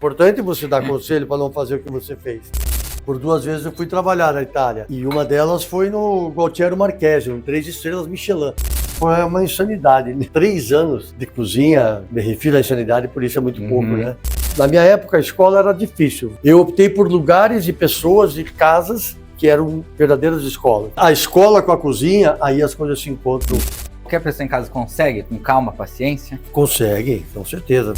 Importante você dar conselho para não fazer o que você fez. Por 2 vezes eu fui trabalhar na Itália e uma delas foi no Gualtiero Marchesi, um 3 estrelas Michelin. Foi uma insanidade. 3 anos de cozinha, me refiro à insanidade, por isso é muito pouco, né? Na minha época a escola era difícil. Eu optei por lugares e pessoas e casas que eram verdadeiras escolas. A escola com a cozinha, aí as coisas se encontram. Qualquer pessoa em casa consegue, com calma, paciência? Consegue, com certeza.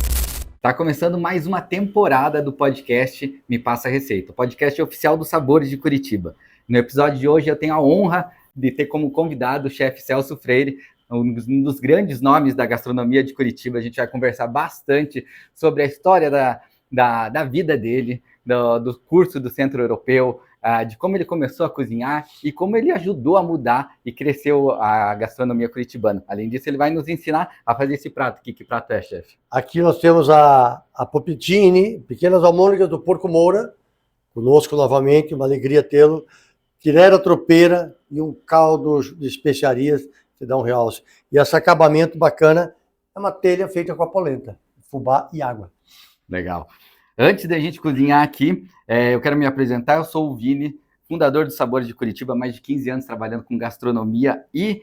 Tá começando mais uma temporada do podcast Me Passa a Receita, o podcast oficial dos Sabores de Curitiba. No episódio de hoje eu tenho a honra de ter como convidado o chefe Celso Freire, um dos grandes nomes da gastronomia de Curitiba. A gente vai conversar bastante sobre a história da vida dele, do curso do Centro Europeu, de como ele começou a cozinhar e como ele ajudou a mudar e cresceu a gastronomia curitibana. Além disso, ele vai nos ensinar a fazer esse prato. Que prato é, chefe? Aqui nós temos a Popitini, pequenas almôndegas do Porco Moura, conosco novamente, uma alegria tê-lo. Quirera tropeira e um caldo de especiarias que dá um realce. E esse acabamento bacana é uma telha feita com a polenta, fubá e água. Legal. Antes da gente cozinhar aqui, eu quero me apresentar. Eu sou o Vini, fundador dos Sabores de Curitiba, há mais de 15 anos trabalhando com gastronomia e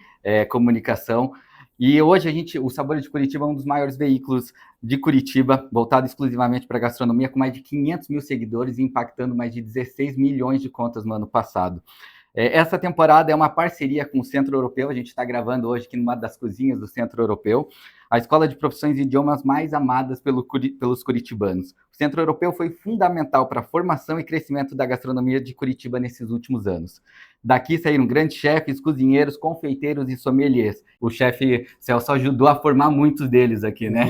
comunicação. E hoje o Sabores de Curitiba é um dos maiores veículos de Curitiba, voltado exclusivamente para a gastronomia, com mais de 500 mil seguidores e impactando mais de 16 milhões de contas no ano passado. Essa temporada é uma parceria com o Centro Europeu. A gente está gravando hoje aqui numa das cozinhas do Centro Europeu, a escola de profissões e idiomas mais amadas pelos curitibanos. O Centro Europeu foi fundamental para a formação e crescimento da gastronomia de Curitiba nesses últimos anos. Daqui saíram grandes chefes, cozinheiros, confeiteiros e sommeliers. O chefe Celso ajudou a formar muitos deles aqui, né?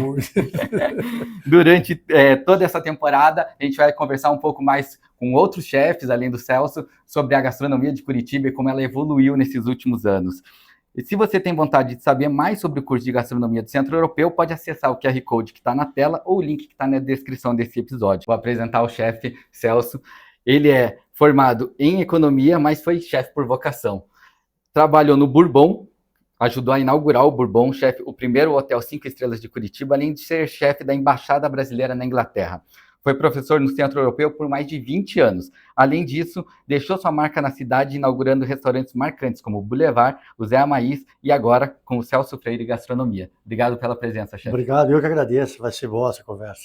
Durante toda essa temporada, a gente vai conversar um pouco mais com outros chefes, além do Celso, sobre a gastronomia de Curitiba e como ela evoluiu nesses últimos anos. E se você tem vontade de saber mais sobre o curso de gastronomia do Centro Europeu, pode acessar o QR Code que está na tela ou o link que está na descrição desse episódio. Vou apresentar o chefe Celso. Ele é formado em economia, mas foi chefe por vocação. Trabalhou no Bourbon, ajudou a inaugurar o Bourbon, o primeiro hotel 5 estrelas de Curitiba, além de ser chefe da Embaixada Brasileira na Inglaterra. Foi professor no Centro Europeu por mais de 20 anos. Além disso, deixou sua marca na cidade, inaugurando restaurantes marcantes como o Boulevard, o Zé Amaís e agora com o Celso Freire Gastronomia. Obrigado pela presença, chefe. Obrigado, eu que agradeço. Vai ser boa essa conversa.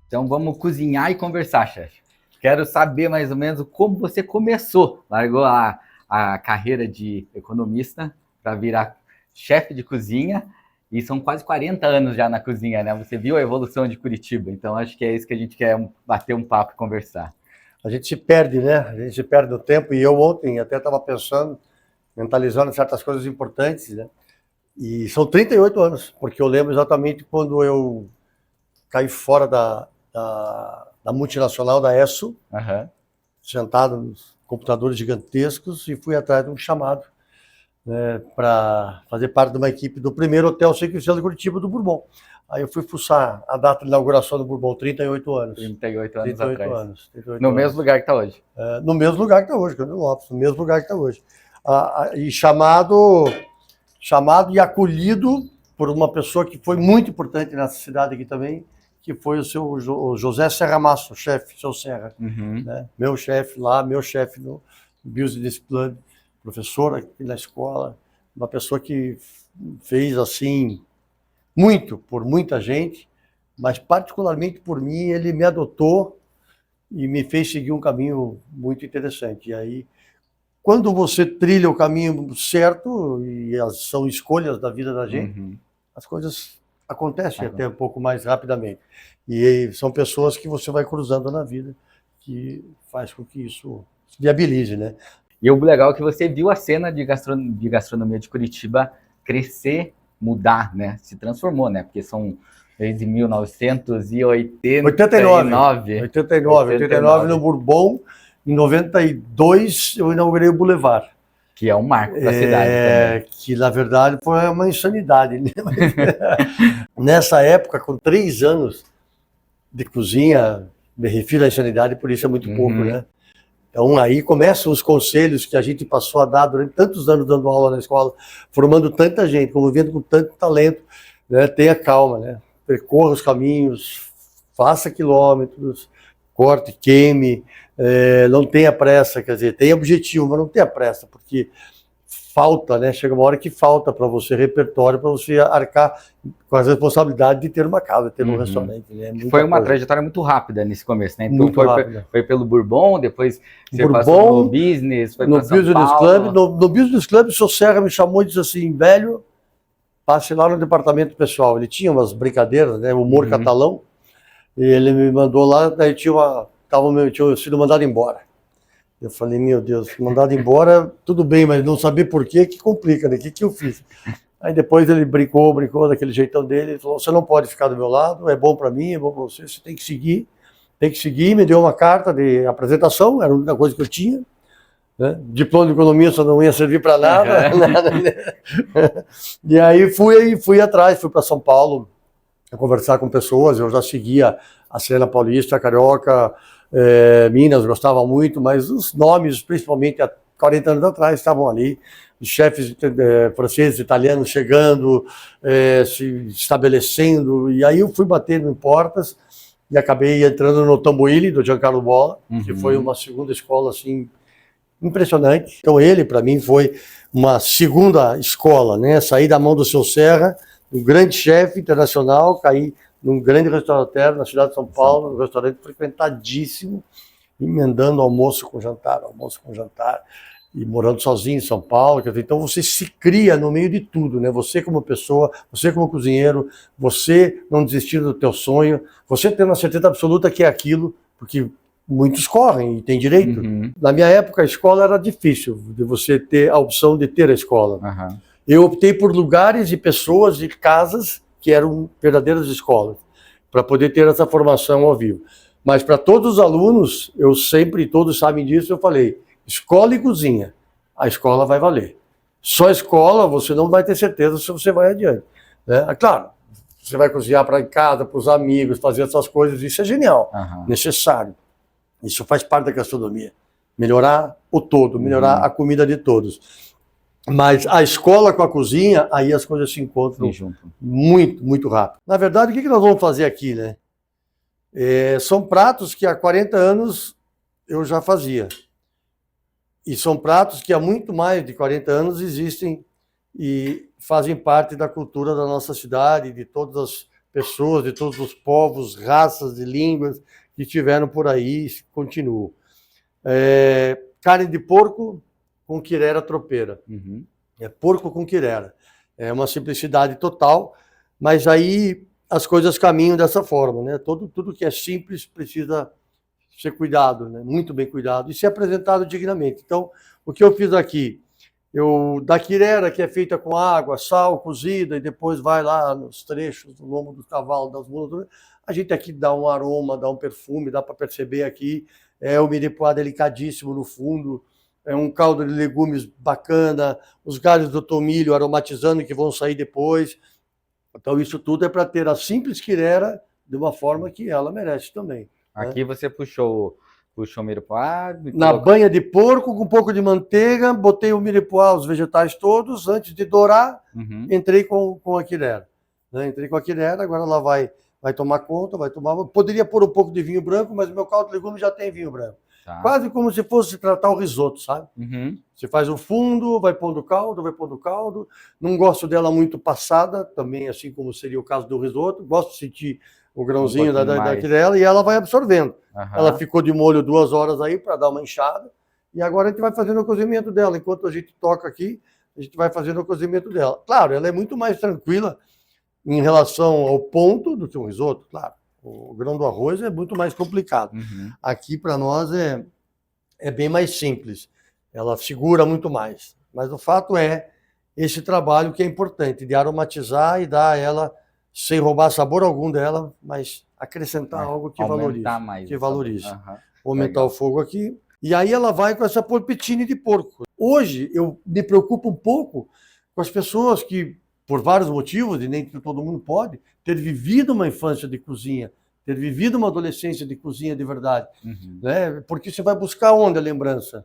Então vamos cozinhar e conversar, chefe. Quero saber mais ou menos como você começou. Largou a carreira de economista para virar chefe de cozinha, e são quase 40 anos já na cozinha, né? Você viu a evolução de Curitiba, então acho que é isso que a gente quer, bater um papo e conversar. A gente se perde, né? A gente se perde no tempo, e eu ontem até estava pensando, mentalizando certas coisas importantes, né? E são 38 anos, porque eu lembro exatamente quando eu caí fora da multinacional, da ESSO, sentado nos computadores gigantescos, e fui atrás de um chamado, né, para fazer parte de uma equipe do primeiro hotel 5 estrelas de Curitiba, do Bourbon. Aí eu fui fuçar a data de inauguração do Bourbon, 38 anos. 38 anos 38 atrás. Anos, 38 no anos. Mesmo lugar que está hoje. No mesmo lugar que está hoje, no mesmo lugar que está hoje. E chamado e acolhido por uma pessoa que foi muito importante nessa cidade aqui também, que foi o José Serra Massa, o chefe, seu Serra, né? Meu chefe lá, meu chefe no Business Club, professor aqui na escola, uma pessoa que fez assim muito por muita gente, mas particularmente por mim. Ele me adotou e me fez seguir um caminho muito interessante. E aí, quando você trilha o caminho certo, e são escolhas da vida da gente, as coisas acontecem até um pouco mais rapidamente. E são pessoas que você vai cruzando na vida, que faz com que isso se viabilize, né? E o legal é que você viu a cena de gastronomia de Curitiba crescer, mudar, né? Se transformou, né? Porque são desde 1989 no Bourbon. Em 92 eu inaugurei o Boulevard. Que é um marco da cidade também. Que na verdade foi uma insanidade, né? Nessa época, com 3 anos de cozinha, me refiro à insanidade, por isso é muito pouco, né? Então aí começam os conselhos que a gente passou a dar durante tantos anos dando aula na escola, formando tanta gente, convivendo com tanto talento, né? Tenha calma, né? Percorra os caminhos, faça quilômetros, corte, queime, não tenha pressa, quer dizer, tenha objetivo, mas não tenha pressa, porque falta, né? Chega uma hora que falta para você repertório, para você arcar com as responsabilidades de ter uma casa, de ter um restaurante. Né? Foi uma trajetória muito rápida nesse começo, né? Então muito rápida. Foi pelo Bourbon, depois você passou no Business, foi para São Paulo. No Business Club, o seu Serra me chamou e disse assim, velho, passe lá no departamento pessoal. Ele tinha umas brincadeiras, né? Humor catalão, e ele me mandou lá, daí tinha sido mandado embora. Eu falei, meu Deus, mandado embora, tudo bem, mas não saber por quê, que complica, né? O que eu fiz? Aí depois ele brincou daquele jeitão dele, ele falou, você não pode ficar do meu lado, é bom para mim, é bom para você, você tem que seguir, me deu uma carta de apresentação, era a única coisa que eu tinha, né? Diploma de economia só não ia servir para nada, nada, né? E aí fui atrás, fui para São Paulo a conversar com pessoas, eu já seguia a cena paulista, a carioca, Minas, gostava muito, mas os nomes, principalmente há 40 anos atrás, estavam ali, os chefes franceses, italianos chegando, se estabelecendo, e aí eu fui batendo em portas e acabei entrando no Tambuíli, do Giancarlo Bolla, que foi uma segunda escola, assim, impressionante. Então ele, para mim, foi uma segunda escola, né? Saí da mão do seu Serra, um grande chefe internacional, caí num grande restaurante na cidade de São Paulo, um restaurante frequentadíssimo, emendando almoço com jantar, e morando sozinho em São Paulo. Então você se cria no meio de tudo, né? Você como pessoa, você como cozinheiro, você não desistindo do teu sonho, você tendo a certeza absoluta que é aquilo, porque muitos correm e tem direito. Na minha época a escola era difícil, de você ter a opção de ter a escola. Eu optei por lugares e pessoas e casas que eram verdadeiras escolas, para poder ter essa formação ao vivo. Mas para todos os alunos, eu sempre, todos sabem disso, eu falei, escola e cozinha, a escola vai valer. Só escola, você não vai ter certeza se você vai adiante. Né? Claro, você vai cozinhar para casa, para os amigos, fazer essas coisas, isso é genial, necessário. Isso faz parte da gastronomia. Melhorar o todo, melhorar a comida de todos. Mas a escola com a cozinha, aí as coisas se encontram muito, muito rápido. Na verdade, o que nós vamos fazer aqui, né? São pratos que há 40 anos eu já fazia. E são pratos que há muito mais de 40 anos existem e fazem parte da cultura da nossa cidade, de todas as pessoas, de todos os povos, raças e línguas que estiveram por aí e continuam. Carne de porco com quirera tropeira. Porco com quirera. É uma simplicidade total, mas aí as coisas caminham dessa forma, né? Tudo que é simples precisa ser cuidado, né? Muito bem cuidado, e ser apresentado dignamente. Então, o que eu fiz aqui? Da quirera, que é feita com água, sal, cozida, e depois vai lá nos trechos do lombo do cavalo, das mulas, a gente aqui dá um aroma, dá um perfume, dá para perceber aqui, o mirepoix delicadíssimo no fundo, um caldo de legumes bacana, os galhos do tomilho aromatizando que vão sair depois. Então isso tudo é para ter a simples quirera de uma forma que ela merece também. Aqui você puxou o mirepoix. Na banha de porco com um pouco de manteiga, botei o mirepoix, os vegetais todos, antes de dourar, entrei com a quirera. Entrei com a quirera, agora ela vai tomar conta, Poderia pôr um pouco de vinho branco, mas o meu caldo de legumes já tem vinho branco. Quase como se fosse tratar o risoto, sabe? Você faz o fundo, vai pondo caldo. Não gosto dela muito passada, também assim como seria o caso do risoto. Gosto de sentir o grãozinho daquela e ela vai absorvendo. Ela ficou de molho 2 horas aí para dar uma enxada. E agora a gente vai fazendo o cozimento dela. Enquanto a gente toca aqui, a gente vai fazendo o cozimento dela. Claro, ela é muito mais tranquila em relação ao ponto do que um risoto, claro. O grão do arroz é muito mais complicado. Aqui, para nós, é bem mais simples. Ela segura muito mais. Mas o fato é esse trabalho que é importante, de aromatizar e dar a ela, sem roubar sabor algum dela, mas acrescentar algo que valorize. Aumentar o fogo aqui. E aí ela vai com essa polpettine de porco. Hoje, eu me preocupo um pouco com as pessoas que, por vários motivos, e nem todo mundo pode, ter vivido uma infância de cozinha ter vivido uma adolescência de cozinha de verdade, Uhum. né? Porque você vai buscar onde a lembrança?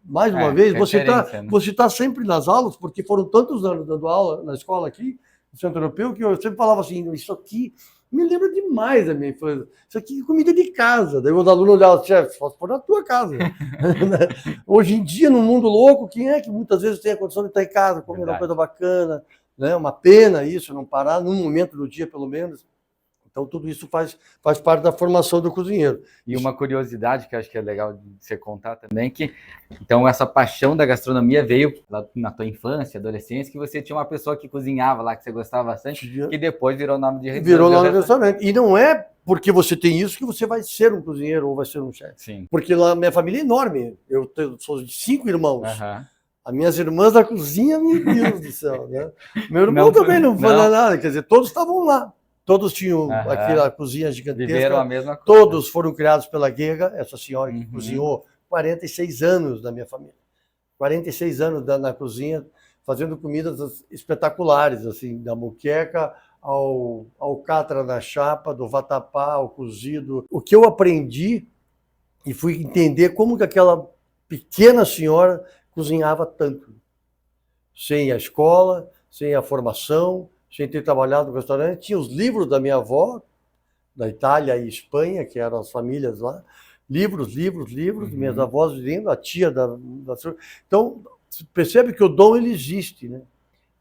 Mais uma vez, referência, né? você tá sempre nas aulas, porque foram tantos anos dando aula na escola aqui, no Centro Europeu, que eu sempre falava assim, isso aqui me lembra demais da minha infância. Isso aqui é comida de casa. Daí os alunos olhavam, chefe, só se for na tua casa. Hoje em dia, no mundo louco, quem é que muitas vezes tem a condição de estar em casa, comendo uma coisa bacana, né? Uma pena isso, não parar num momento do dia, pelo menos. Então, tudo isso faz parte da formação do cozinheiro. E uma curiosidade que eu acho que é legal de você contar também, que então essa paixão da gastronomia veio lá na tua infância, adolescência, que você tinha uma pessoa que cozinhava lá, que você gostava bastante, que depois virou nome de Virou nome de restaurante. E não é porque você tem isso que você vai ser um cozinheiro ou vai ser um chefe. Sim. Porque lá minha família é enorme. Eu sou de 5 irmãos. Uhum. As minhas irmãs da cozinha, meu Deus do céu, né? Meu irmão também não fazia nada, quer dizer, todos estavam lá. Todos tinham aquela cozinha gigantesca. Viveram a mesma coisa. Todos foram criados pela Guega, essa senhora que cozinhou 46 anos da minha família. 46 anos na cozinha, fazendo comidas espetaculares, assim, da moqueca ao alcatra na chapa, do vatapá ao cozido. O que eu aprendi e fui entender como que aquela pequena senhora cozinhava tanto. Sem a escola, sem a formação, sem ter trabalhado no restaurante. Tinha os livros da minha avó, da Itália e Espanha, que eram as famílias lá. Livros, minhas avós vivendo, a tia da... Então, percebe que o dom ele existe, né?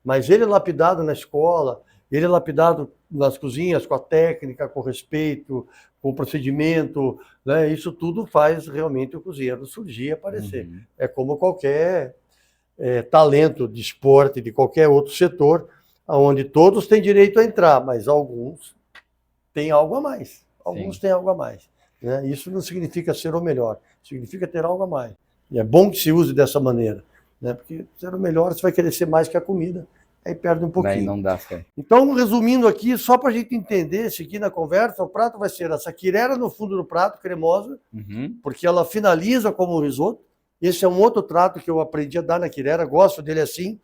Mas ele é lapidado na escola, ele é lapidado nas cozinhas, com a técnica, com o respeito, com o procedimento, né? Isso tudo faz realmente o cozinheiro surgir e aparecer. É como qualquer talento de esporte, de qualquer outro setor, onde todos têm direito a entrar, mas alguns têm algo a mais. Alguns têm algo a mais. Né? Isso não significa ser o melhor, significa ter algo a mais. E é bom que se use dessa maneira, né? Porque ser o melhor, você vai querer ser mais que a comida, aí perde um pouquinho. Daí não dá certo. Então, resumindo aqui, só para a gente entender, seguir na conversa, o prato vai ser essa quirera no fundo do prato, cremosa, porque ela finaliza como um risoto. Esse é um outro trato que eu aprendi a dar na quirera, gosto dele assim.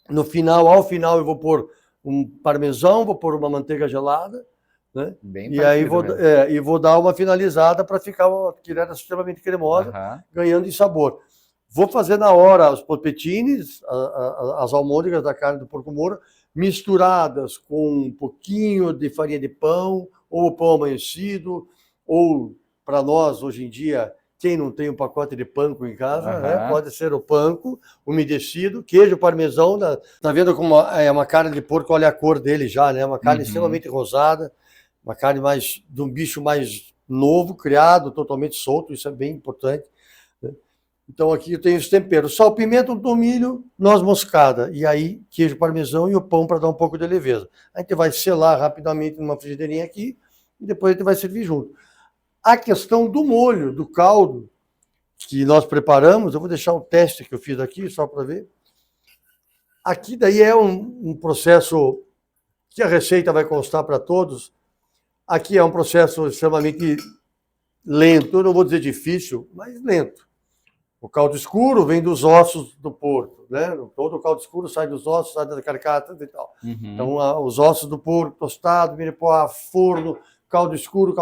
No final, ao final, eu vou pôr um parmesão, vou pôr uma manteiga gelada, né? Bem e aí vou dar uma finalizada para ficar uma quirera extremamente cremosa, ganhando em sabor. Vou fazer na hora os polpettines, as almôndegas da carne do porco moura, misturadas com um pouquinho de farinha de pão, ou pão amanhecido, ou, para nós, hoje em dia, quem não tem um pacote de panko em casa, né? Pode ser o panko umedecido, queijo parmesão. Tá vendo como é uma carne de porco? Olha a cor dele já, né? Uma carne extremamente rosada, uma carne mais de um bicho mais novo, criado, totalmente solto, isso é bem importante. Né? Então aqui eu tenho os temperos: sal, pimenta, tomilho, noz moscada, e aí queijo parmesão e o pão para dar um pouco de leveza. A gente vai selar rapidamente numa frigideirinha aqui e depois a gente vai servir junto. A questão do molho, do caldo que nós preparamos, eu vou deixar o teste que eu fiz aqui, só para ver. Aqui daí é um processo que a receita vai constar para todos. Aqui é um processo extremamente lento, eu não vou dizer difícil, mas lento. O caldo escuro vem dos ossos do porco, né? Todo o caldo escuro sai dos ossos, sai da carcaça e tal. Então, os ossos do porco tostado, mirepoix, forno, caldo escuro,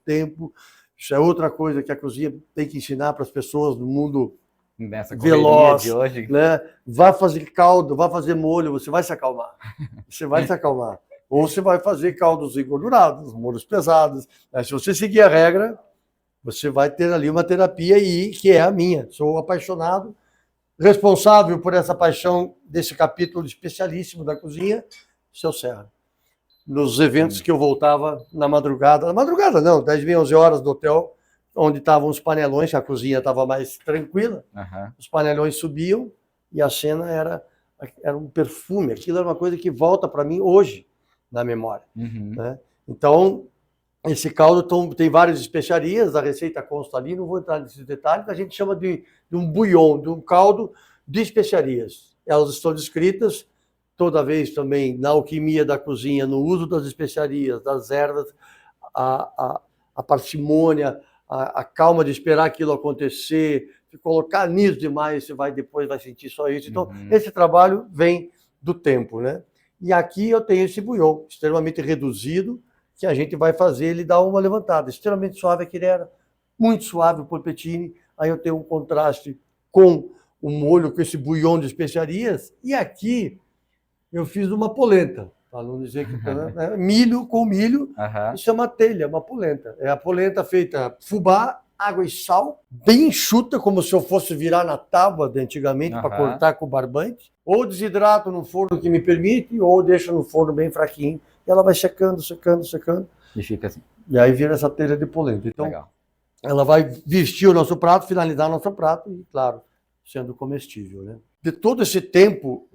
tempo. Isso é outra coisa que a cozinha tem que ensinar para as pessoas no mundo veloz, de hoje. Né? Vá fazer caldo, vá fazer molho, você vai se acalmar. Você vai se acalmar. Ou você vai fazer caldos engordurados, molhos pesados. Se você seguir a regra, você vai ter ali uma terapia aí, que é a minha. Sou apaixonado, responsável por essa paixão desse capítulo especialíssimo da cozinha, seu Serra. Nos eventos que eu voltava na madrugada não, 10, 11 horas do hotel, onde estavam os panelões, a cozinha estava mais tranquila, os panelões subiam e a cena era um perfume, aquilo era uma coisa que volta para mim hoje na memória. Né? Então, esse caldo tem várias especiarias, a receita consta ali, não vou entrar nesses detalhes, a gente chama de um bouillon, de um caldo de especiarias. Elas estão descritas toda vez também na alquimia da cozinha, no uso das especiarias, das ervas, a parcimônia, a calma de esperar aquilo acontecer, se colocar nisso demais, você depois vai sentir só isso. Então, esse trabalho vem do tempo, né? E aqui eu tenho esse bouillon extremamente reduzido, que a gente vai fazer ele dar uma levantada. Extremamente suave aqui era, muito suave o polpettine. Aí eu tenho um contraste com o molho, com esse bouillon de especiarias. E aqui eu fiz uma polenta, para não dizer que né? Milho com milho. Isso é uma telha, uma polenta. É a polenta feita fubá, água e sal, bem enxuta, como se eu fosse virar na tábua de antigamente para cortar com o barbante. Ou desidrato no forno que me permite, ou deixo no forno bem fraquinho. E ela vai secando, secando, secando. E fica assim. E aí vira essa telha de polenta. Então, legal. Ela vai vestir o nosso prato, finalizar o nosso prato e, claro, sendo comestível, né? De todo esse tempo,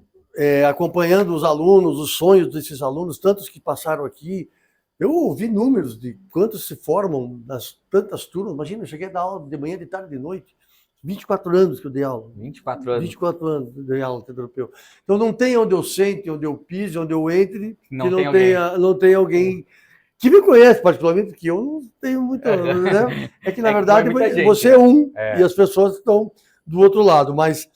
acompanhando os alunos, os sonhos desses alunos, tantos que passaram aqui, eu ouvi números de quantos se formam nas tantas turmas. Imagina, eu cheguei a dar aula de manhã, de tarde, de noite. 24 anos que eu dei aula. 24 anos. 24 anos que eu dei aula no Centro Europeu. Então não tem onde eu sente, onde eu pise, onde eu entre, não que tem não tenha alguém que me conhece particularmente, porque eu não tenho muito... Né? É que, na verdade, você é um, e as pessoas estão do outro lado. Mas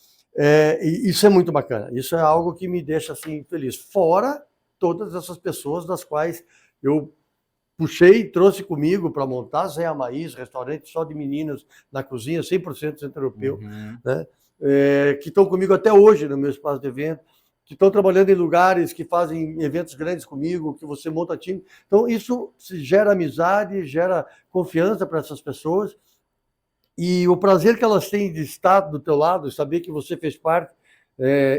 isso é muito bacana. Isso é algo que me deixa assim, feliz. Fora todas essas pessoas das quais eu puxei e trouxe comigo para montar Zé Amaís, restaurante só de meninas na cozinha, 100% Centro Europeu, né? Que estão comigo até hoje no meu espaço de evento, que estão trabalhando em lugares que fazem eventos grandes comigo, que você monta time. Então, isso gera amizade, gera confiança para essas pessoas. E o prazer que elas têm de estar do teu lado, saber que você fez parte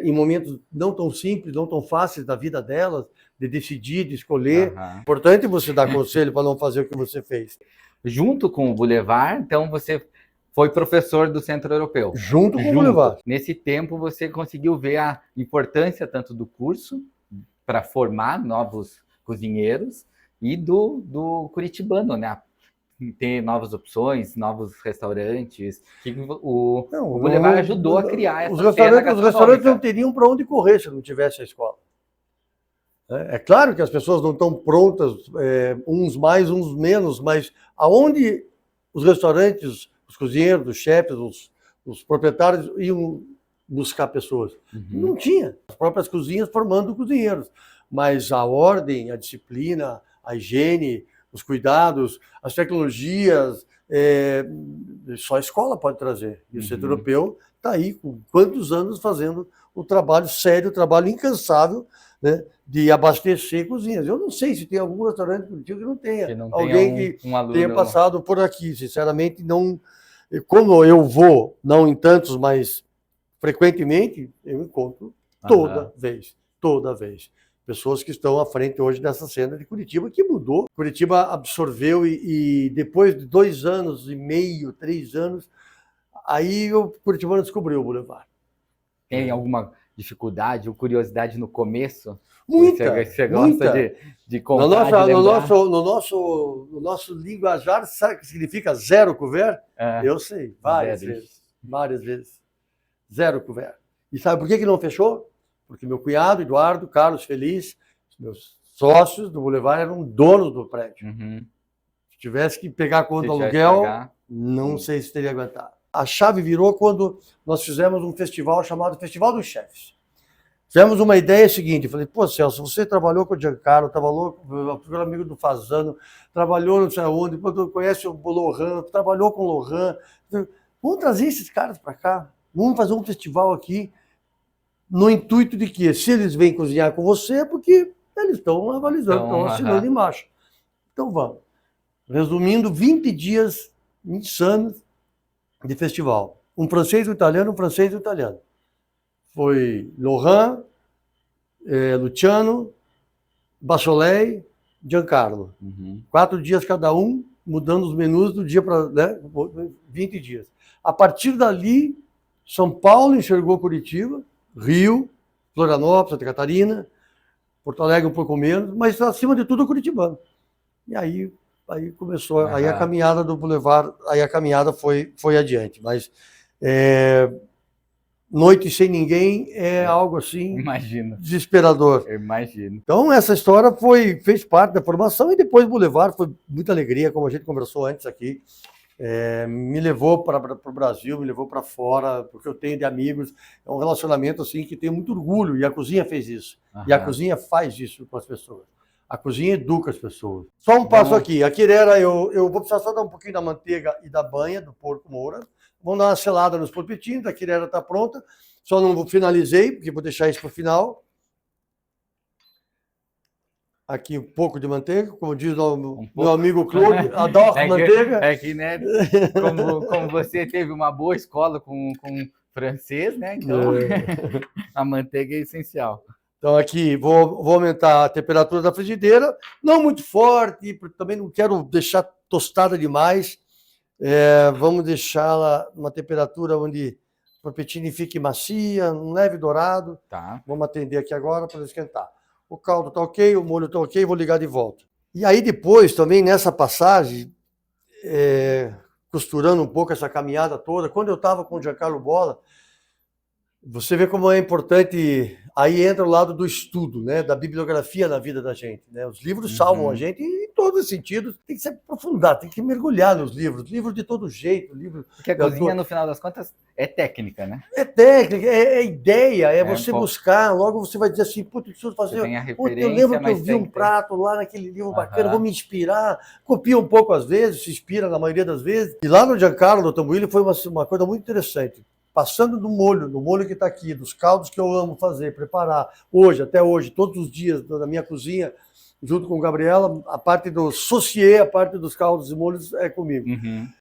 em momentos não tão simples, não tão fáceis da vida delas, de decidir, de escolher. É importante você dar conselho para não fazer o que você fez. Junto com o Boulevard, então você foi professor do Centro Europeu. Junto com o Boulevard. Nesse tempo você conseguiu ver a importância tanto do curso para formar novos cozinheiros e do curitibano, né? Ter novas opções, novos restaurantes. O Boulevard ajudou a criar essa cena. Os restaurantes não teriam para onde correr se não tivesse a escola. É claro que as pessoas não estão prontas, uns mais, uns menos, mas aonde os restaurantes, os cozinheiros, os chefes, os proprietários iam buscar pessoas? Não tinha. As próprias cozinhas formando cozinheiros. Mas a ordem, a disciplina, a higiene, os cuidados, as tecnologias, só a escola pode trazer. E o Centro Europeu está aí com quantos anos fazendo o trabalho sério, o trabalho incansável, né, de abastecer cozinhas. Eu não sei se tem algum restaurante que não tenha alguém que tenha passado por aqui. Sinceramente, não. Como eu vou, não em tantos, mas frequentemente, eu encontro toda vez. Pessoas que estão à frente hoje dessa cena de Curitiba, que mudou. Curitiba absorveu e depois de 2 anos e meio, 3 anos, aí o curitibano descobriu o Boulevard. Tem alguma dificuldade ou curiosidade no começo? Muita. Você gosta de contar, no nosso linguajar, sabe o que significa zero couvert? Eu sei, várias vezes. Zero couvert. E sabe por que não fechou? Porque meu cunhado, Eduardo, Carlos Feliz, meus sócios do Boulevard eram donos do prédio. Se tivesse que pegar conta do aluguel, não sei se teria aguentado. A chave virou quando nós fizemos um festival chamado Festival dos Chefes. Tivemos uma ideia seguinte, eu falei, pô, Celso, você trabalhou com o Giancarlo, trabalhou com o amigo do Fasano, trabalhou não sei aonde, conhece o Lohan, trabalhou com o Lohan. Vamos trazer esses caras para cá, vamos fazer um festival aqui, no intuito de que, se eles vêm cozinhar com você, é porque eles estão avalizando, estão assinando embaixo. Então vamos. Resumindo, 20 dias insanos de festival. Um francês e um italiano, Foi Lohan, Luciano, Bacholei, Giancarlo. 4 dias cada um, mudando os menus do dia para 20 dias. A partir dali, São Paulo enxergou Curitiba, Rio, Florianópolis, Santa Catarina, Porto Alegre um pouco menos, mas acima de tudo o curitibano. E aí começou, aí a caminhada do Boulevard, aí a caminhada foi adiante. Mas noite sem ninguém é algo assim desesperador. Eu imagino. Então essa história fez parte da formação e depois o Boulevard foi muita alegria, como a gente conversou antes aqui. Me levou para o Brasil, me levou para fora, porque eu tenho de amigos. É um relacionamento assim que tenho muito orgulho, e a cozinha fez isso. E a cozinha faz isso com as pessoas. A cozinha educa as pessoas. Só um passo aqui. A quirera, eu vou precisar só dar um pouquinho da manteiga e da banha do porco moura. Vamos dar uma selada nos polpetinhos, a quirera está pronta. Só não finalizei, porque vou deixar isso para o final. Aqui um pouco de manteiga, como diz o meu amigo Claude, adoro manteiga. É que, né, como você teve uma boa escola com francês, né, então a manteiga é essencial. Então aqui vou aumentar a temperatura da frigideira, não muito forte, porque também não quero deixar tostada demais. Vamos deixá-la numa temperatura onde o polpettine fique macia, um leve dourado. Tá. Vamos atender aqui agora para esquentar. O caldo está ok, o molho está ok, vou ligar de volta. E aí depois, também nessa passagem, costurando um pouco essa caminhada toda, quando eu estava com o Giancarlo Bolla, você vê como é importante, aí entra o lado do estudo, né, da bibliografia na vida da gente. Né? Os livros salvam a gente em todos os sentidos, tem que se aprofundar, tem que mergulhar nos livros de todo jeito. Porque a cozinha, no final das contas, é técnica, né? É técnica, é ideia, você buscar, logo você vai dizer assim, putz, preciso fazer... eu lembro que eu vi um prato lá naquele livro bacana, vou me inspirar, copia um pouco às vezes, se inspira na maioria das vezes. E lá no Giancarlo, no Tamburini, foi uma coisa muito interessante. Passando do molho que está aqui, dos caldos que eu amo fazer, preparar, até hoje, todos os dias na minha cozinha, junto com a Gabriela, a parte do saucier, a parte dos caldos e molhos é comigo.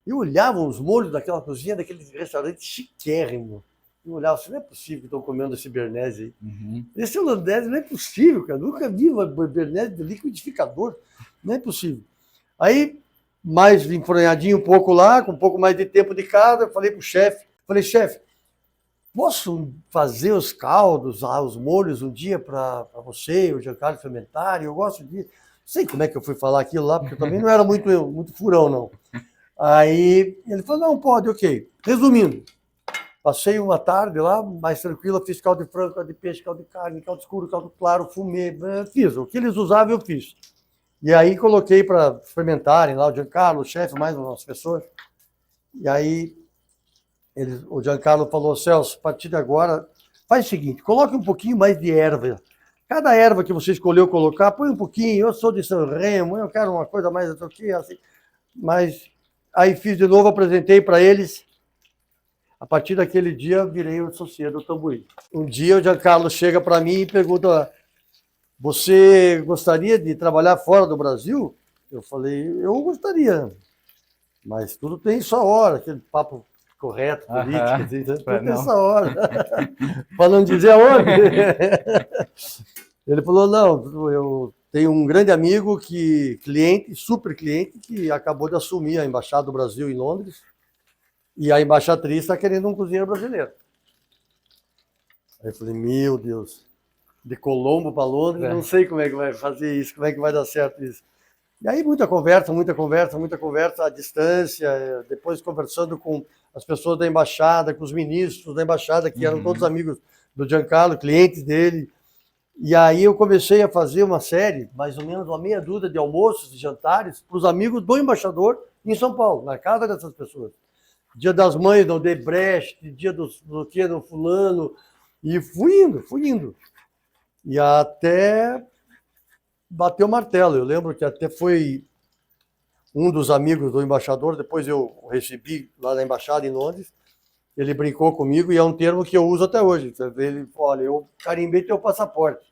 Eu olhava os molhos daquela cozinha, daquele restaurante chiquérrimo. Eu olhava assim, não é possível que estão comendo esse Bernese aí. Esse holandês não é possível, cara. Nunca vi um Bernese de liquidificador. Não é possível. Aí, mais enfronhadinho um pouco lá, com um pouco mais de tempo de cada, eu falei pro chefe, chefe, posso fazer os caldos, os molhos um dia para você, o Giancarlo fermentar? Eu gosto de... Não sei como é que eu fui falar aquilo lá, porque eu também não era muito furão, não. Aí ele falou, não, pode, ok. Resumindo, passei uma tarde lá, mais tranquila, fiz caldo de frango, caldo de peixe, caldo de carne, caldo escuro, caldo claro, fumê, fiz. O que eles usavam, eu fiz. E aí coloquei para fermentarem lá, o Giancarlo, o chefe, mais umas pessoas. E aí... o Giancarlo falou, Celso, a partir de agora, faz o seguinte, coloque um pouquinho mais de erva. Cada erva que você escolheu colocar, põe um pouquinho. Eu sou de São Remo, eu quero uma coisa mais assim. Mas aí fiz de novo, apresentei para eles. A partir daquele dia, virei o associado do Tamburini. Um dia o Giancarlo chega para mim e pergunta, você gostaria de trabalhar fora do Brasil? Eu falei, eu gostaria, mas tudo tem sua hora, aquele papo correto, político, tudo nessa hora. Para não dizer aonde. Ele falou, não, eu tenho um grande amigo, super cliente, que acabou de assumir a Embaixada do Brasil em Londres, e a embaixatriz está querendo um cozinheiro brasileiro. Aí eu falei, meu Deus, de Colombo para Londres, não sei como é que vai fazer isso, como é que vai dar certo isso. E aí muita conversa, à distância, depois conversando com as pessoas da embaixada, com os ministros da embaixada, que eram todos amigos do Giancarlo, clientes dele. E aí eu comecei a fazer uma série, mais ou menos uma meia dúzia de almoços e jantares para os amigos do embaixador em São Paulo, na casa dessas pessoas. Dia das Mães no Debrecht, dia do fulano, e fui indo. E até... bateu o martelo. Eu lembro que até foi um dos amigos do embaixador, depois eu recebi lá na embaixada em Londres, ele brincou comigo e é um termo que eu uso até hoje. Ele falou, olha, eu carimbei teu passaporte.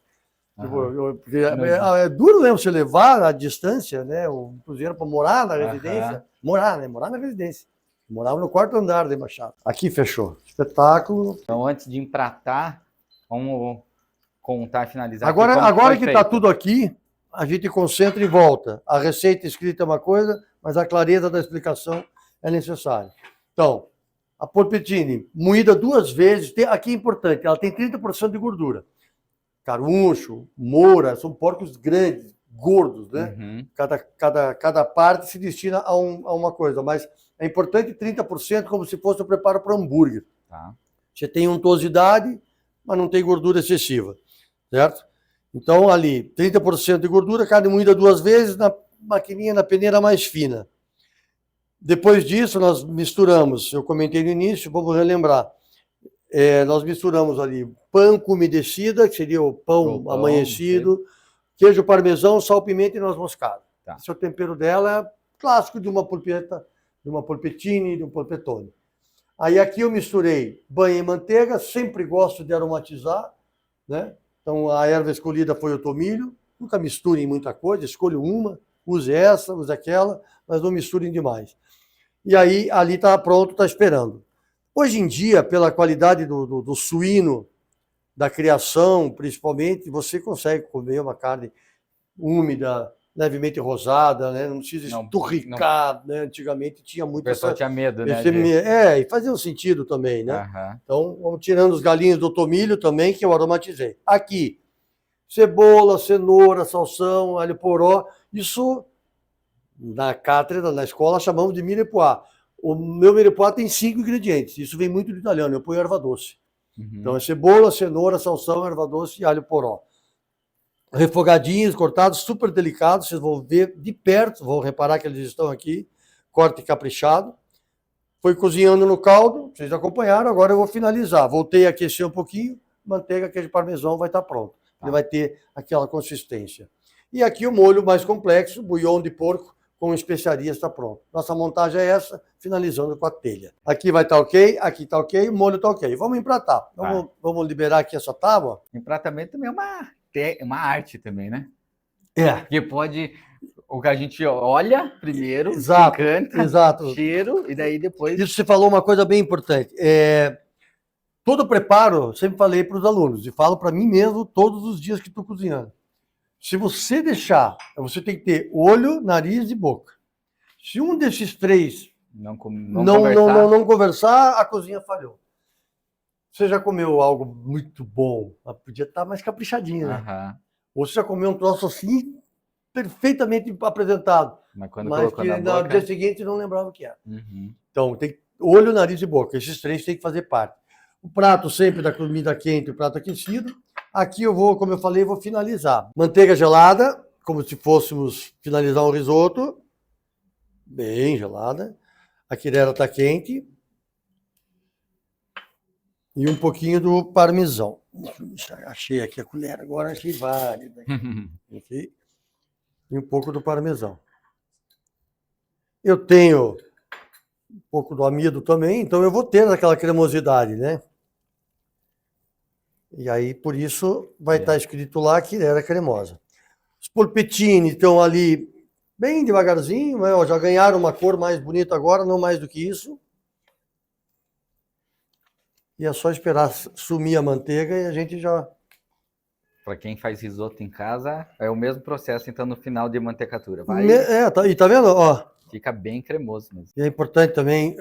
É duro, né, você levar à distância, né, o cozinheiro para morar na residência. Morar na residência. Morava no quarto andar da embaixada. Aqui fechou. Espetáculo. Então, antes de empratar, vamos contar e finalizar. Agora que está tudo aqui, a gente concentra e volta. A receita escrita é uma coisa, mas a clareza da explicação é necessária. Então, a polpettine, moída 2 vezes, aqui é importante, ela tem 30% de gordura. Caruncho, moura, são porcos grandes, gordos, né? Cada parte se destina a uma coisa, mas é importante 30% como se fosse o preparo para hambúrguer. Você tem untuosidade, mas não tem gordura excessiva, certo? Então, ali, 30% de gordura, carne moída 2 vezes, na maquininha, na peneira mais fina. Depois disso, nós misturamos, eu comentei no início, vamos relembrar. Nós misturamos ali pão com umedecida, que seria o pão amanhecido, queijo parmesão, sal, pimenta e noz moscada. Tá. Esse é o tempero dela, é clássico de uma polpetta, de uma polpettine, de um polpettone. Aí aqui eu misturei banha e manteiga, sempre gosto de aromatizar, né? Então a erva escolhida foi o tomilho, nunca misturem muita coisa, escolha uma, use essa, use aquela, mas não misturem demais. E aí ali está pronto, está esperando. Hoje em dia, pela qualidade do suíno, da criação, principalmente, você consegue comer uma carne úmida, levemente rosada, né? Não precisa esturricar, né? Antigamente tinha muito... O pessoal tinha medo, né? E fazia um sentido também, né? Uhum. Então, vamos tirando os galinhos do tomilho também, que eu aromatizei. Aqui, cebola, cenoura, salsão, alho poró, isso na cátedra, na escola, chamamos de mirepoix. O meu mirepoix tem 5 ingredientes, isso vem muito do italiano, eu ponho erva doce. Uhum. Então é cebola, cenoura, salsão, erva doce e alho poró. Refogadinhos, cortados, super delicados, vocês vão ver de perto, vão reparar que eles estão aqui, corte caprichado. Foi cozinhando no caldo, vocês acompanharam, agora eu vou finalizar. Voltei a aquecer um pouquinho, manteiga, queijo parmesão vai estar pronto. Ele vai ter aquela consistência. E aqui o molho mais complexo, bouillon de porco com especiarias está pronto. Nossa montagem é essa, finalizando com a telha. Aqui vai estar ok, aqui está ok, o molho está ok. Vamos empratar. Vamos liberar aqui essa tábua. Empratamento também é uma arte também, né? Porque pode... O que a gente olha primeiro, exato, encanta, exato. cheiro, e daí depois... Isso você falou uma coisa bem importante. Todo preparo, sempre falei para os alunos, e falo para mim mesmo todos os dias que estou cozinhando. Se você deixar, você tem que ter olho, nariz e boca. Se um desses três não conversar, a cozinha falhou. Você já comeu algo muito bom, mas podia estar mais caprichadinho, né? Uhum. Ou você já comeu um troço assim, perfeitamente apresentado, mas que no dia seguinte não lembrava o que era. Uhum. Então, tem olho, nariz e boca. Esses três têm que fazer parte. O prato sempre da comida quente, o prato aquecido. Aqui eu vou, como eu falei, vou finalizar. Manteiga gelada, como se fôssemos finalizar um risoto. Bem gelada. A quirera está quente. E um pouquinho do parmesão. Achei aqui a colher, agora achei vários. Okay? E um pouco do parmesão. Eu tenho um pouco do amido também, então eu vou ter aquela cremosidade, né? E aí, por isso, vai estar escrito lá que era cremosa. Os polpettini estão ali bem devagarzinho, né? Já ganharam uma cor mais bonita agora, não mais do que isso. E é só esperar sumir a manteiga e a gente já... Para quem faz risoto em casa, é o mesmo processo, então, no final de mantecatura. E tá vendo? Ó, fica bem cremoso mesmo. E é importante também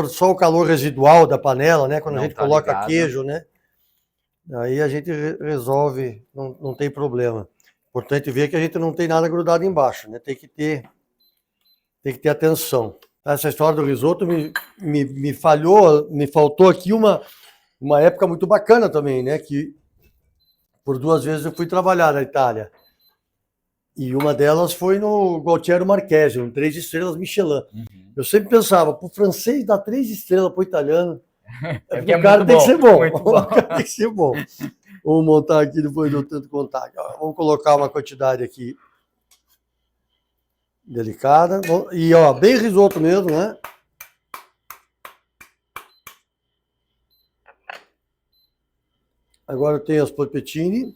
só o calor residual da panela, né? Quando a gente coloca queijo, né? Aí a gente resolve, não tem problema. Importante ver que a gente não tem nada grudado embaixo, né? Tem que ter atenção. Essa história do risoto me faltou aqui uma época muito bacana também, né? Que por 2 vezes eu fui trabalhar na Itália. E uma delas foi no Gualtiero Marchesi, um 3 estrelas Michelin. Uhum. Eu sempre pensava, pro francês dar 3 estrelas pro italiano, o cara tem que ser bom. O cara tem que ser bom. Vamos montar aqui depois do tanto contar. Vamos colocar uma quantidade aqui delicada. E ó, bem risoto mesmo, né? Agora eu tenho as polpettine.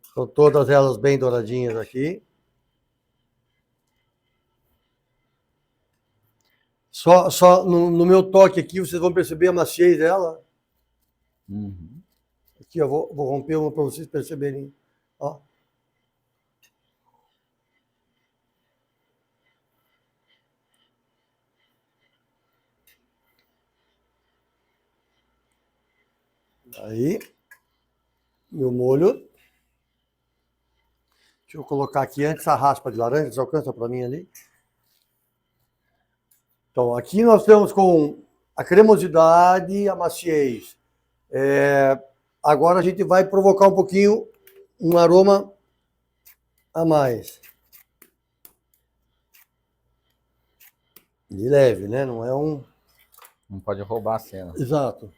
Estão todas elas bem douradinhas aqui. Só no meu toque aqui, vocês vão perceber a maciez dela. Uhum. Aqui, eu vou romper uma para vocês perceberem. Ó. Aí, meu molho. Deixa eu colocar aqui antes a raspa de laranja, você alcança para mim ali. Então, aqui nós temos com a cremosidade, a maciez, Agora a gente vai provocar um pouquinho um aroma a mais. De leve, né? Não é um... Não pode roubar a cena. Exato.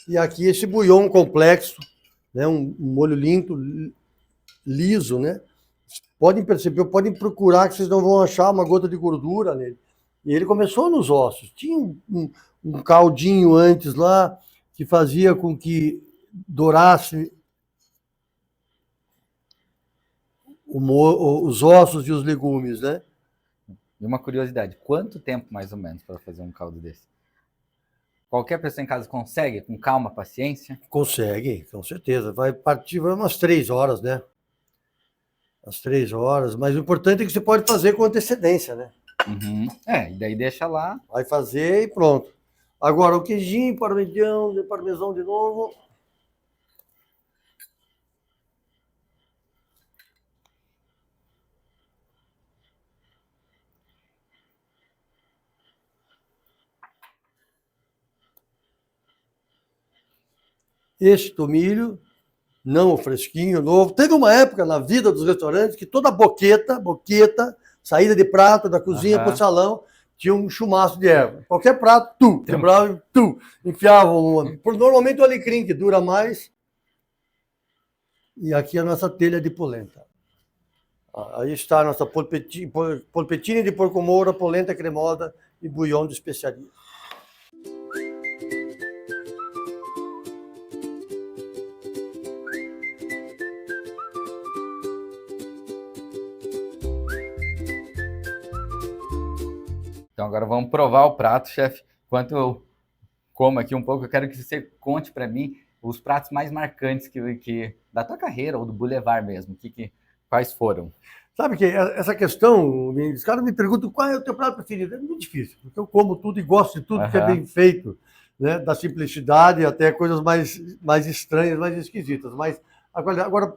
E aqui esse bouillon complexo, né? Um molho limpo, liso, né? Podem perceber, podem procurar que vocês não vão achar uma gota de gordura nele. E ele começou nos ossos. Tinha um caldinho antes lá que fazia com que dourasse os ossos e os legumes, né? E uma curiosidade, quanto tempo mais ou menos para fazer um caldo desse? Qualquer pessoa em casa consegue, com calma, paciência? Consegue, com certeza. Vai partir umas 3 horas, né? As 3 horas, mas o importante é que você pode fazer com antecedência, né? Uhum. E daí deixa lá. Vai fazer e pronto. Agora, o queijinho, parmesão de novo. Este tomilho, não o fresquinho, novo. Teve uma época na vida dos restaurantes que toda boqueta, saída de prato da cozinha para o salão, tinha um chumaço de erva. Qualquer prato, quebrava, enfiavam. Normalmente o alecrim, que dura mais. E aqui a nossa telha de polenta. Aí está a nossa polpettine de porco moura, polenta cremosa e bouillon de especiaria. Então agora vamos provar o prato, chefe. Enquanto eu como aqui um pouco, eu quero que você conte para mim os pratos mais marcantes que da tua carreira ou do Boulevard mesmo. Quais foram? Sabe que essa questão, os caras me perguntam qual é o teu prato preferido. É muito difícil, porque eu como tudo e gosto de tudo que é bem feito, né? Da simplicidade até coisas mais estranhas, mais esquisitas. Mas agora,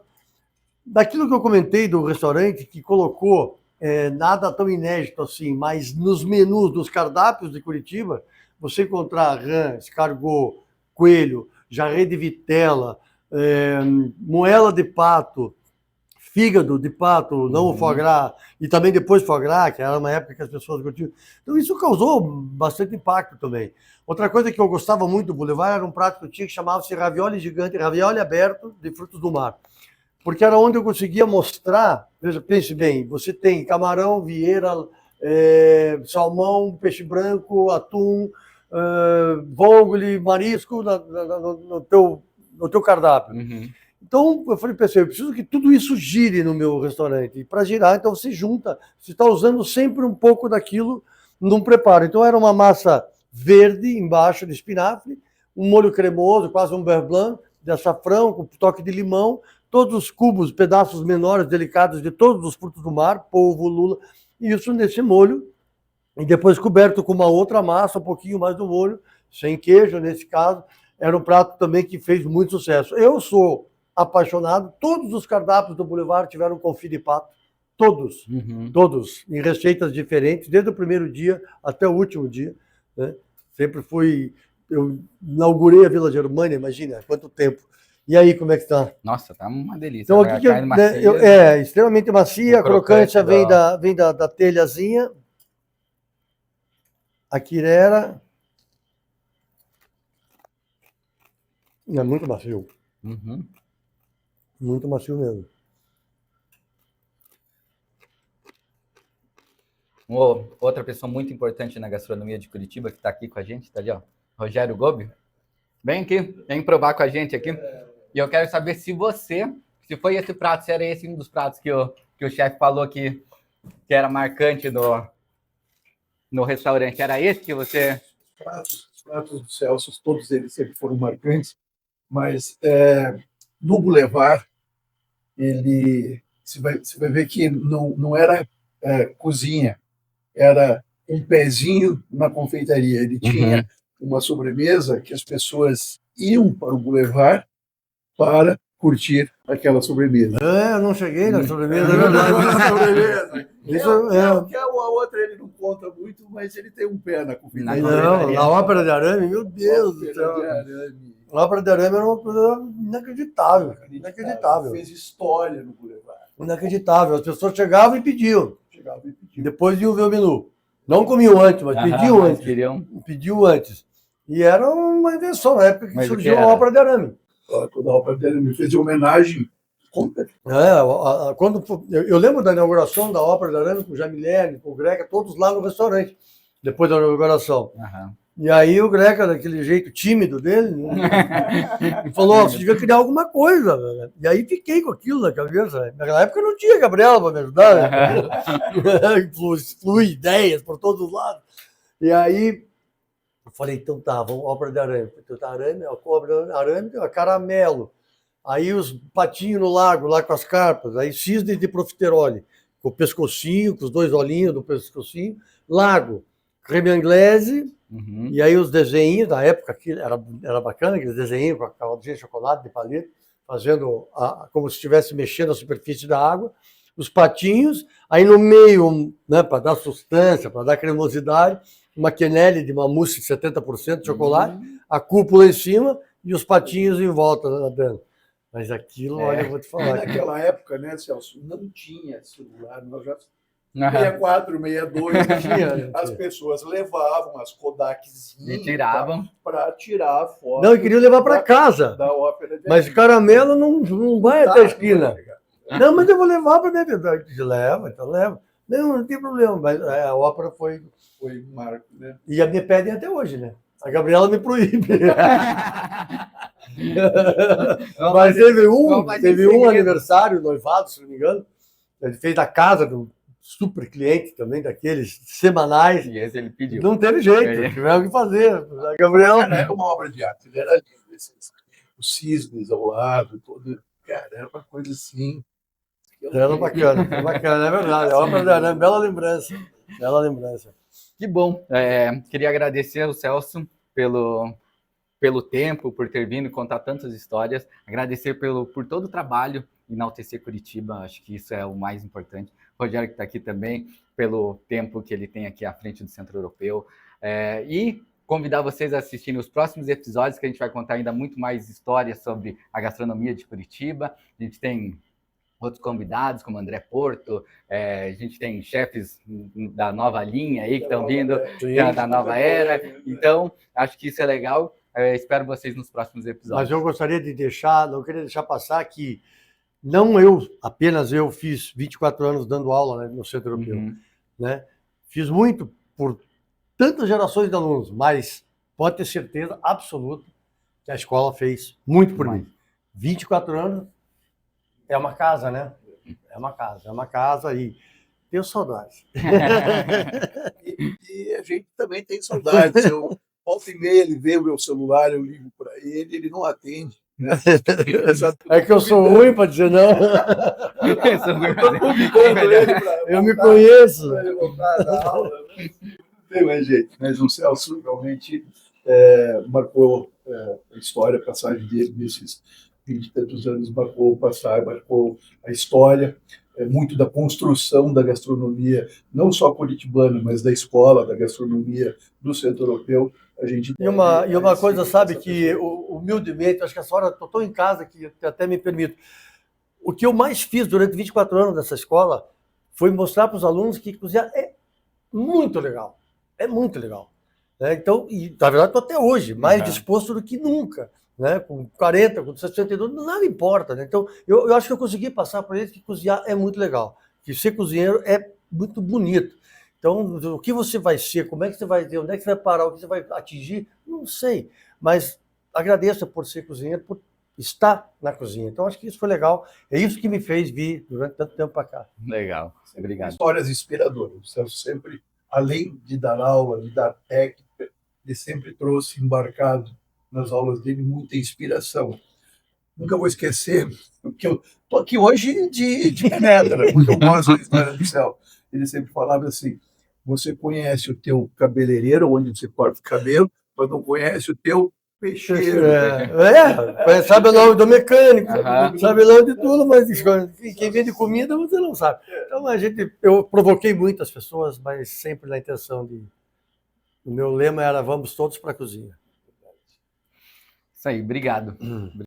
daquilo que eu comentei do restaurante, que colocou nada tão inédito assim, mas nos menus, nos cardápios de Curitiba, você encontrar rã, escargot, coelho, jarré de vitela, moela de pato, fígado de pato, não o foie gras, e também depois foie gras, que era uma época que as pessoas curtiam. Então isso causou bastante impacto também. Outra coisa que eu gostava muito do Boulevard era um prato que eu tinha que chamava-se ravioli gigante, ravioli aberto de frutos do mar. Porque era onde eu conseguia mostrar, veja, pense bem, você tem camarão, vieira, salmão, peixe branco, atum, vongole, marisco no teu cardápio. Uhum. Então, eu falei, pessoal, eu preciso que tudo isso gire no meu restaurante. E para girar, então você junta, você está usando sempre um pouco daquilo num preparo. Então, era uma massa verde embaixo de espinafre, um molho cremoso, quase um beurre blanc, de açafrão, com toque de limão, todos os cubos, pedaços menores, delicados de todos os frutos do mar, polvo, lula, e isso nesse molho, e depois coberto com uma outra massa, um pouquinho mais do molho, sem queijo nesse caso. Era um prato também que fez muito sucesso. Eu sou apaixonado, todos os cardápios do Boulevard tiveram confit de pato, todos, todos, em receitas diferentes, desde o primeiro dia até o último dia, né? Sempre fui, eu inaugurei a Vila Germânia, imagina, quanto tempo. E aí, como é que está? Nossa, tá uma delícia. Então, aqui extremamente macia, a crocância vem da telhazinha. A quirera é muito macio. Muito macio mesmo. Outra pessoa muito importante na gastronomia de Curitiba que está aqui com a gente, está ali, ó, Rogério Gobi. Vem aqui, vem provar com a gente aqui. E eu quero saber se foi esse prato, se era esse um dos pratos que o chefe falou que era marcante no restaurante. Era esse que você... Os pratos do Celso, todos eles sempre foram marcantes, mas no Boulevard, você vai ver que não era cozinha, era um pezinho na confeitaria. Ele tinha uma sobremesa que as pessoas iam para o Boulevard para curtir aquela sobremesa. Eu não cheguei na sobremesa, é verdade. A outra ele não conta muito, mas ele tem um pé na confeitaria. Não, na ópera de arame, meu Deus do céu. A obra de arame era uma coisa inacreditável. Inacreditável. Fez história no Boulevard. Inacreditável. As pessoas chegavam e pediam. Chegava e pedia. Depois iam ver o menu. Não comiam antes, mas pediam mas antes. queriam. Pediu antes. E era uma invenção na época que Mas o surgiu que a era? ópera de arame. Quando a ópera dele me fez homenagem, Eu lembro da inauguração da ópera de arame com o Jamilene, com o Greca, todos lá no restaurante, depois da inauguração. Aham. E aí o Greca, daquele jeito tímido dele, e falou, você devia criar alguma coisa. Né? E aí fiquei com aquilo na cabeça. Naquela época não tinha Gabriela para me ajudar. Né? Flui ideias por todos os lados. E aí eu falei, então tá, vamos ópera de arame. Ópera de arame, caramelo. Aí os patinhos no lago, lá com as carpas. Aí cisne de profiterole, com o pescocinho, com os 2 olhinhos do pescocinho. Lago, creme anglaise. Uhum. E aí os desenhos da época, que era bacana, aqueles desenhos com a caldinha de chocolate, de palito, fazendo como se estivesse mexendo a superfície da água. Os patinhos, aí no meio, né, para dar sustância, para dar cremosidade, uma quenelle de uma mousse de 70% de chocolate, a cúpula em cima e os patinhos em volta nadando. Mas aquilo, olha, eu vou te falar. Naquela época, né, Celso, não tinha celular, nós já Aham. 64, 62, Tinha. as pessoas levavam as Kodakzinhas E tiravam. para tirar a foto Não, eu queria levar para casa. da ópera de Mas arame. caramelo não vai até a esquina. Tá, Não, mas eu vou levar para dentro. Leva, então leva. Não tem problema. Mas a ópera foi. foi um marco, né? E me pedem até hoje, né? A Gabriela me proíbe. Mas teve um aniversário, noivado, se não me engano. Ele fez da casa do super cliente também, daqueles semanais. E esse ele pediu. Não teve jeito, tiveram que fazer. A Gabriela. Cara, era uma obra de arte, ele era lindo. Os cisnes ao lado, todo. Cara, era uma coisa assim. Era bacana, é verdade. A ópera de arame, bela lembrança. Bela lembrança. Que bom. Queria agradecer ao Celso pelo tempo, por ter vindo contar tantas histórias. Agradecer por todo o trabalho, enaltecer Curitiba. Acho que isso é o mais importante. O Rogério, que está aqui também, pelo tempo que ele tem aqui à frente do Centro Europeu. E convidar vocês a assistirem os próximos episódios, que a gente vai contar ainda muito mais histórias sobre a gastronomia de Curitiba. A gente tem outros convidados, como André Porto, a gente tem chefes da nova linha aí que estão vindo, da nova era. Então, acho que isso é legal. Espero vocês nos próximos episódios. Mas eu gostaria de não queria deixar passar que apenas eu fiz 24 anos dando aula, né, no Centro Europeu. Uhum. Né? Fiz muito por tantas gerações de alunos, mas pode ter certeza absoluta que a escola fez muito por mim. 24 anos é uma casa, né? É uma casa e tenho saudades. E a gente também tem saudades. Eu, volta e meia, ele vê o meu celular, eu ligo para ele, ele não atende. Né? É que eu sou ruim para dizer não. Eu me conheço. Para ele voltar da aula, né? Não tem mais jeito. Mas o Celso realmente marcou a história, a passagem dele nesses 20 e tantos anos, marcou a história, muito da construção da gastronomia, não só curitibana, mas da escola, da gastronomia do Centro Europeu. A gente e uma coisa, sabe, que humildemente, acho que a senhora, estou em casa que até me permito, o que eu mais fiz durante 24 anos nessa escola foi mostrar para os alunos que cozinhar é muito legal. É muito legal. Né? Então, e na verdade estou até hoje mais disposto do que nunca. Né? Com 40, com 62, nada importa. Né? Então, eu acho que eu consegui passar para eles que cozinhar é muito legal. Que ser cozinheiro é muito bonito. Então, o que você vai ser, como é que você vai ver, onde é que você vai parar, o que você vai atingir, não sei. Mas agradeço por ser cozinheiro, por estar na cozinha. Então, acho que isso foi legal. É isso que me fez vir durante tanto tempo para cá. Legal, obrigado. Histórias inspiradoras. O Celso sempre, além de dar aula, de dar técnica, ele sempre trouxe embarcado nas aulas dele muita inspiração. Nunca vou esquecer, porque eu estou aqui hoje de penetra, porque eu gosto da história do Celso. Ele sempre falava assim: você conhece o teu cabeleireiro, onde você corta o cabelo, mas não conhece o teu peixeiro. Sabe o nome do mecânico, sabe o nome de tudo, mas quem vende comida você não sabe. Então eu provoquei muitas pessoas, mas sempre na intenção o meu lema era: vamos todos para a cozinha. Isso aí, obrigado.